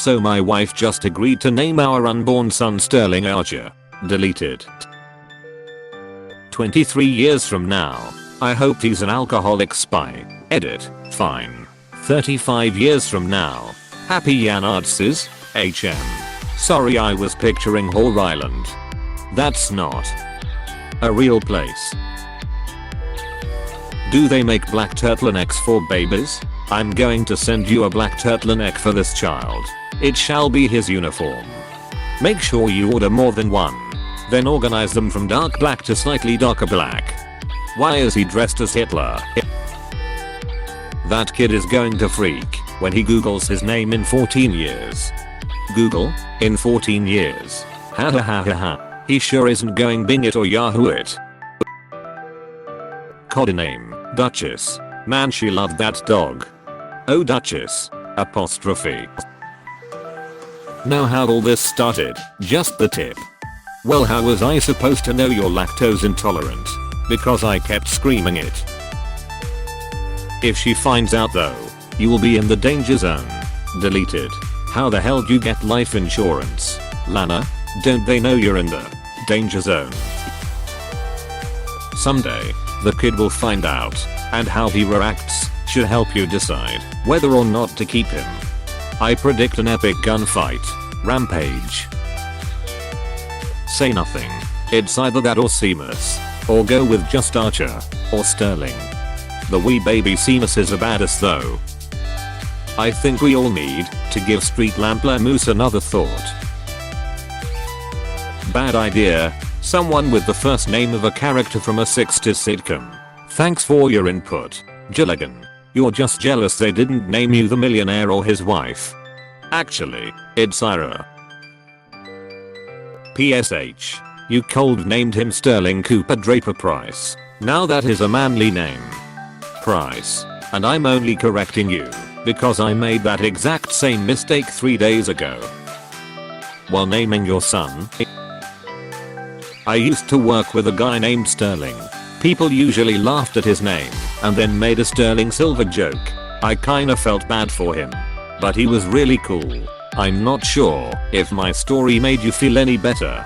So my wife just agreed to name our unborn son Sterling Archer. Deleted. 23 years from now. I hope he's an alcoholic spy. Edit. Fine. 35 years from now. Happy Yanardzes, HM. Sorry, I was picturing Whore Island. That's not a real place. Do they make black turtlenecks for babies? I'm going to send you a black turtleneck for this child. It shall be his uniform. Make sure you order more than one. Then organize them from dark black to slightly darker black. Why is he dressed as Hitler? That kid is going to freak when he googles his name in 14 years. Google? In 14 years? Ha ha ha ha ha. He sure isn't going Bing it or Yahoo it. Codename, Duchess. Man, she loved that dog. Oh Duchess. Apostrophe. Know how all this started? Just the tip. Well, how was I supposed to know you're lactose intolerant? Because I kept screaming it. If she finds out though, you will be in the danger zone. Deleted. How the hell do you get life insurance? Lana, don't they know you're in the danger zone? Someday, the kid will find out, and how he reacts should help you decide whether or not to keep him. I predict an epic gunfight. Rampage. Say nothing. It's either that or Seamus. Or go with just Archer. Or Sterling. The wee baby Seamus is a badass though. I think we all need to give Street Lamp Moose another thought. Bad idea. Someone with the first name of a character from a 60s sitcom. Thanks for your input, Gilligan. You're just jealous they didn't name you the millionaire or his wife. Actually, it's Ira. PSH. You cold named him Sterling Cooper Draper Price. Now that is a manly name. Price. And I'm only correcting you because I made that exact same mistake 3 days ago. While naming your son. I used to work with a guy named Sterling. People usually laughed at his name and then made a sterling silver joke. I kinda felt bad for him. But he was really cool. I'm not sure if my story made you feel any better.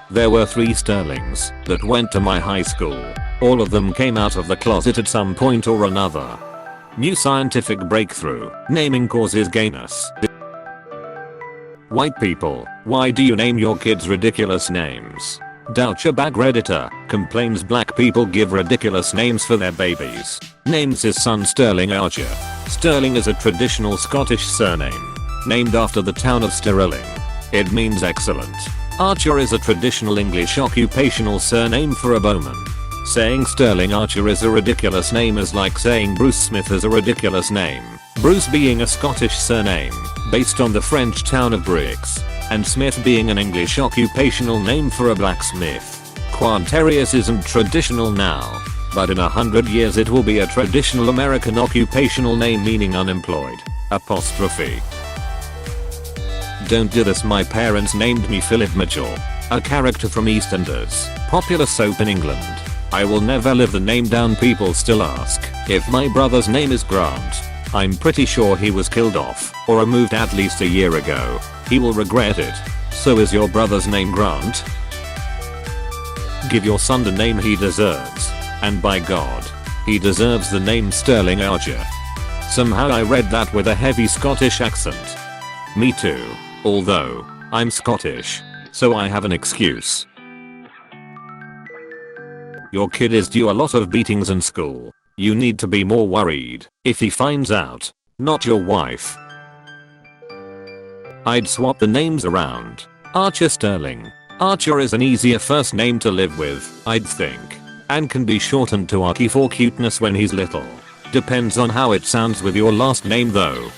There were 3 Sterlings that went to my high school. All of them came out of the closet at some point or another. New scientific breakthrough. Naming causes gayness. White people, why do you name your kids ridiculous names? Douchebag complains black people give ridiculous names for their babies. Names his son Sterling Archer. Sterling is a traditional Scottish surname. Named after the town of Stirling. It means excellent. Archer is a traditional English occupational surname for a bowman. Saying Sterling Archer is a ridiculous name is like saying Bruce Smith is a ridiculous name. Bruce being a Scottish surname, based on the French town of Brix, and Smith being an English occupational name for a blacksmith. Quanterius isn't traditional now, but in 100 years it will be a traditional American occupational name meaning unemployed. Apostrophe. Don't do this. My parents named me Philip Mitchell, a character from EastEnders, popular soap in England. I will never live the name down. People still ask if my brother's name is Grant. I'm pretty sure he was killed off or removed at least a year ago. He will regret it. So is your brother's name Grant? Give your son the name he deserves. And by God, he deserves the name Sterling Archer. Somehow I read that with a heavy Scottish accent. Me too. Although, I'm Scottish, so I have an excuse. Your kid is due a lot of beatings in school. You need to be more worried if he finds out, not your wife. I'd swap the names around. Archer Sterling. Archer is an easier first name to live with, I'd think. And can be shortened to Archie for cuteness when he's little. Depends on how it sounds with your last name though.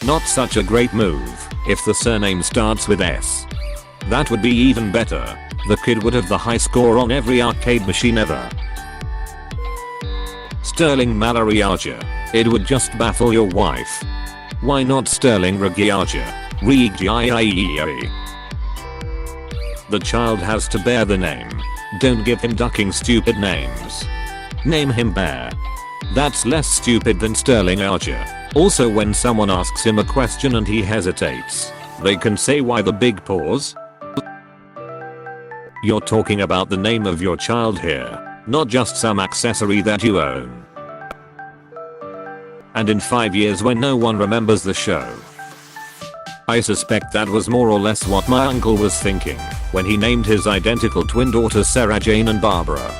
Not such a great move if the surname starts with S. That would be even better. The kid would have the high score on every arcade machine ever. Sterling Mallory Archer. It would just baffle your wife. Why not Sterling Reggie Archer? The child has to bear the name. Don't give him ducking stupid names. Name him Bear. That's less stupid than Sterling Archer. Also, when someone asks him a question and he hesitates, They can say why the big pause? You're talking about the name of your child here, not just some accessory that you own. And in 5 years when no one remembers the show. I suspect that was more or less what my uncle was thinking when he named his identical twin daughters Sarah Jane and Barbara.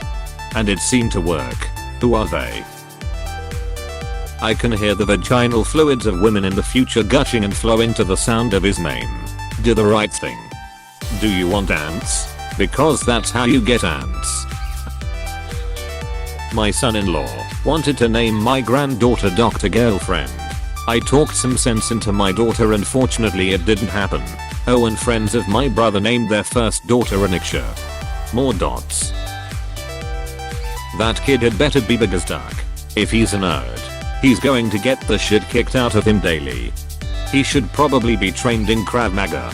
And it seemed to work. Who are they? I can hear the vaginal fluids of women in the future gushing and flowing to the sound of his name. Do the right thing. Do you want ants? Because that's how you get ants. My son-in-law wanted to name my granddaughter Dr. Girlfriend. I talked some sense into my daughter and fortunately it didn't happen. Oh, and friends of my brother named their first daughter Aniksha. More dots. That kid had better be big as duck. If he's a nerd, he's going to get the shit kicked out of him daily. He should probably be trained in Krav Maga.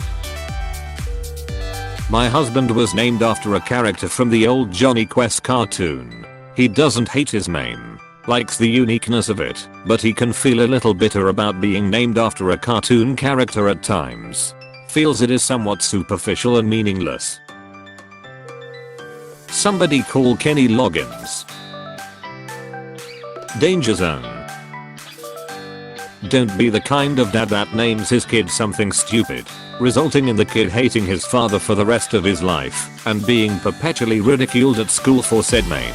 My husband was named after a character from the old Johnny Quest cartoon. He doesn't hate his name, likes the uniqueness of it, but he can feel a little bitter about being named after a cartoon character at times. Feels it is somewhat superficial and meaningless. Somebody call Kenny Loggins. Danger Zone. Don't be the kind of dad that names his kid something stupid, resulting in the kid hating his father for the rest of his life and being perpetually ridiculed at school for said name.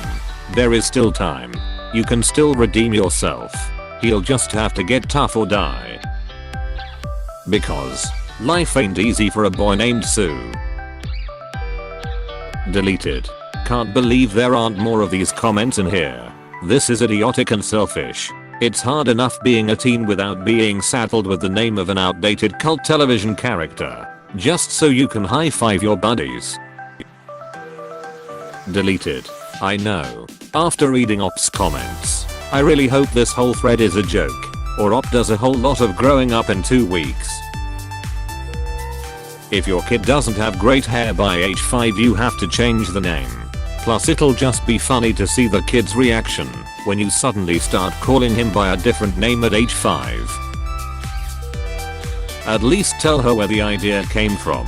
There is still time. You can still redeem yourself. He'll just have to get tough or die. Because life ain't easy for a boy named Sue. Deleted. Can't believe there aren't more of these comments in here. This is idiotic and selfish. It's hard enough being a teen without being saddled with the name of an outdated cult television character, just so you can high-five your buddies. Deleted. I know. After reading Op's comments, I really hope this whole thread is a joke, or Op does a whole lot of growing up in 2 weeks. If your kid doesn't have great hair by age 5, you have to change the name. Plus it'll just be funny to see the kid's reaction when you suddenly start calling him by a different name at age 5. At least tell her where the idea came from.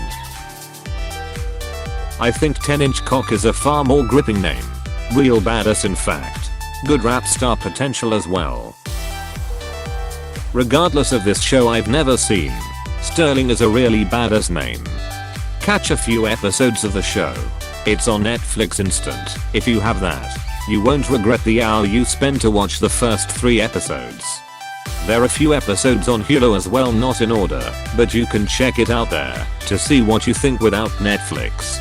I think 10-inch cock is a far more gripping name. Real badass in fact. Good rap star potential as well. Regardless of this show I've never seen, Sterling is a really badass name. Catch a few episodes of the show. It's on Netflix Instant. If you have that, you won't regret the hour you spent to watch the first 3 episodes. There are a few episodes on Hulu as well, not in order, but you can check it out there to see what you think without Netflix.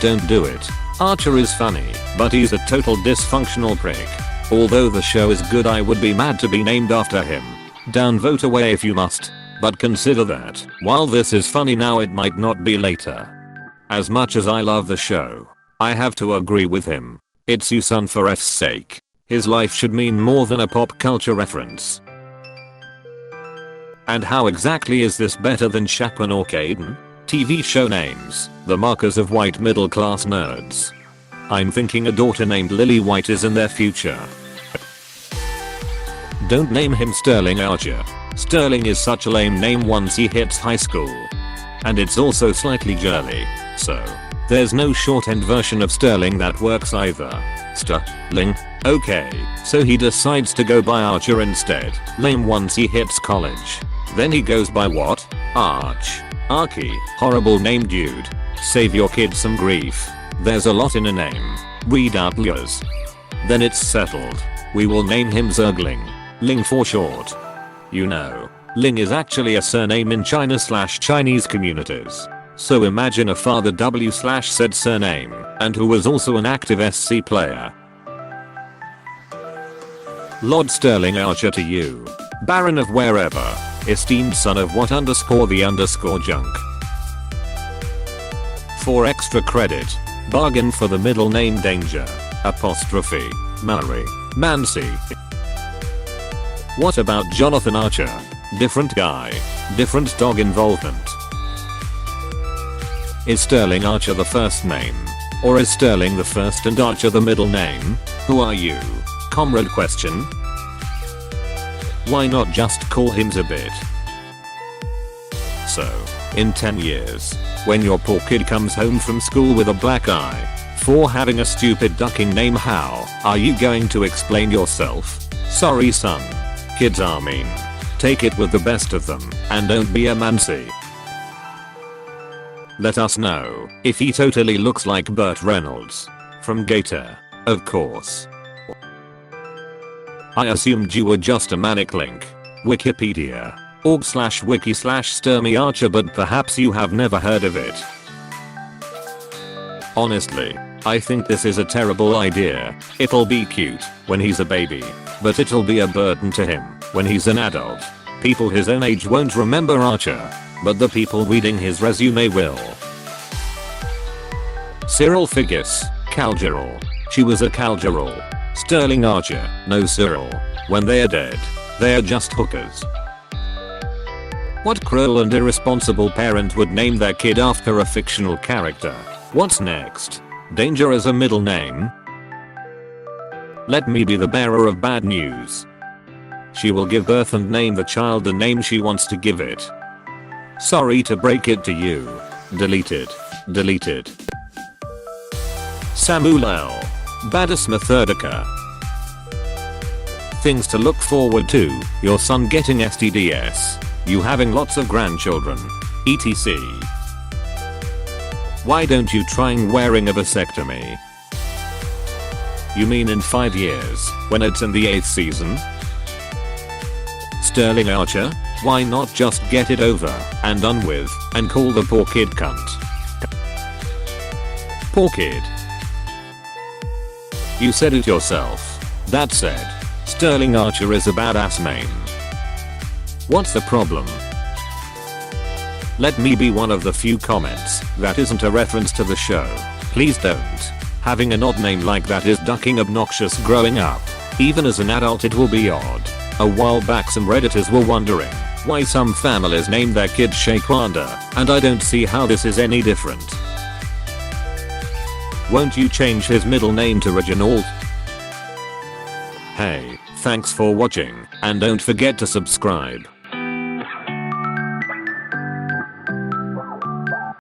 Don't do it. Archer is funny, but he's a total dysfunctional prick. Although the show is good, I would be mad to be named after him. Downvote away if you must, but consider that while this is funny now, it might not be later. As much as I love the show, I have to agree with him. It's Yusun for F's sake. His life should mean more than a pop culture reference. And how exactly is this better than Shaqman or Caden? TV show names, the markers of white middle class nerds. I'm thinking a daughter named Lily White is in their future. Don't name him Sterling Archer. Sterling is such a lame name once he hits high school. And it's also slightly girly, so there's no shorthand version of Sterling that works either. Sterling? Okay, so he decides to go by Archer instead. Lame once he hits college. Then he goes by what? Arch. Archie. Horrible name, dude. Save your kid some grief. There's a lot in a name. Read out yours. Then it's settled. We will name him Zergling. Ling for short. You know, Ling is actually a surname in China/Chinese communities. So imagine a father W/said surname, and who was also an active SC player. Lord Sterling Archer to you. Baron of wherever. Esteemed son of what _the_ junk. For extra credit. Bargain for the middle name Danger. Apostrophe. Mallory. Mancy. What about Jonathan Archer? Different guy. Different dog involvement. Is Sterling Archer the first name? Or is Sterling the first and Archer the middle name? Who are you? Comrade question. Why not just call him Zabit? So, in 10 years, when your poor kid comes home from school with a black eye for having a stupid ducking name, how are you going to explain yourself? Sorry son. Kids are mean. Take it with the best of them and don't be a mancy. Let us know if he totally looks like Burt Reynolds from Gator, of course. I assumed you were just a manic link. Wikipedia org/wiki/SturmyArcher, but perhaps you have never heard of it. Honestly, I think this is a terrible idea. It'll be cute when he's a baby, but it'll be a burden to him when he's an adult. People his own age won't remember Archer, but the people reading his resume will. Cyril Figgis, Calgeral. She was a Calgeral. Sterling Archer, no Cyril. When they're dead, they're just hookers. What cruel and irresponsible parent would name their kid after a fictional character? What's next? Danger as a middle name? Let me be the bearer of bad news. She will give birth and name the child the name she wants to give it. Sorry to break it to you. Deleted. Deleted. Samuel L. Badismathurdica. Things to look forward to: your son getting STDs, you having lots of grandchildren, etc. Why don't you trying wearing a vasectomy? You mean in 5 years, when it's in the 8th season? Sterling Archer, why not just get it over and done with and call the poor kid cunt? Poor kid. You said it yourself. That said, Sterling Archer is a badass name. What's the problem? Let me be one of the few comments that isn't a reference to the show. Please don't. Having an odd name like that is ducking obnoxious growing up. Even as an adult it will be odd. A while back some redditors were wondering why some families name their kids Shaquanda, and I don't see how this is any different. Won't you change his middle name to Reginald? Hey, thanks for watching, and don't forget to subscribe.